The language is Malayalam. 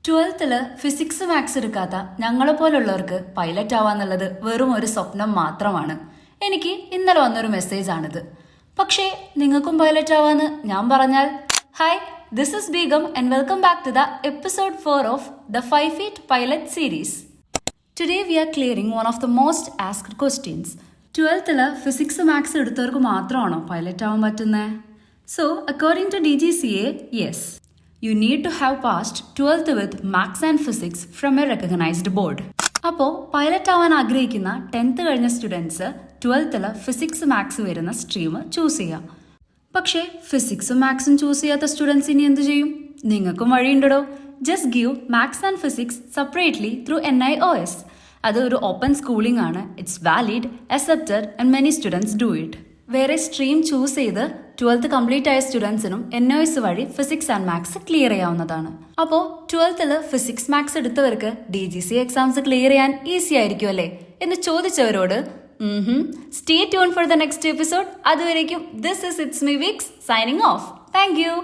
ട്വൽത്തില് ഫിസിക്സ് മാത്സ് എടുക്കാത്ത ഞങ്ങളെപ്പോലുള്ളവർക്ക് പൈലറ്റ് ആവാന്നുള്ളത് വെറും ഒരു സ്വപ്നം മാത്രമാണ്. എനിക്ക് ഇന്നലെ വന്നൊരു മെസ്സേജ് ആണിത്. പക്ഷേ നിങ്ങൾക്കും പൈലറ്റ് ആവാന്ന് ഞാൻ പറഞ്ഞാൽ, hi, this is Begum and welcome back to the episode 4 of the 5 feet pilot series. Today we are clearing one of the most asked questions. ട്വൽത്തില് ഫിസിക്സ് മാത്സ് എടുത്തവർക്ക് മാത്രമാണോ പൈലറ്റ് ആവാൻ പറ്റുന്നത്? So according to DGCA, yes. You need to have passed 12th with Maths and Physics from a recognized board. അപ്പോൾ പൈലറ്റ് ആവാൻ ആഗ്രഹിക്കുന്ന 10th കഴിഞ്ഞ സ്റ്റുഡൻസ് 12th ഫിസിക്സ് മാത്സ് വരുന്ന സ്ട്രീം ചൂസ് ചെയ്യാം. പക്ഷേ ഫിസിക്സും മാത്സും ചൂസ് ചെയ്യാത്ത സ്റ്റുഡൻസ് ഇനി എന്ത് ചെയ്യും? നിങ്ങൾക്കും വഴിയുണ്ടോ. Just give maths and physics separately through NIOS. അത് ഒരു ഓപ്പൺ സ്കൂളിംഗ് ആണ്. It's valid, accepted and many students do it. വേറെ സ്ട്രീം ചൂസ് ചെയ്ത് 12th കംപ്ലീറ്റ് ആയ സ്റ്റുഡൻസിനും NIOS വഴി ഫിസിക്സ് ആൻഡ് മാത്സ് ക്ലിയർ ചെയ്യാവുന്നതാണ്. അപ്പോൾ 12th ഫിസിക്സ് മാത്സ് എടുത്തവർക്ക് DGCA എക്സാംസ് ക്ലിയർ ചെയ്യാൻ ഈസി ആയിരിക്കും അല്ലേ എന്ന് ചോദിച്ചവരോട് stay tune for the next episode. അതുവരേക്കും ദിസ് ഇസ് ഇറ്റ്സ് മീ വിക്സ് സൈനിങ് ഓഫ്. Thank U.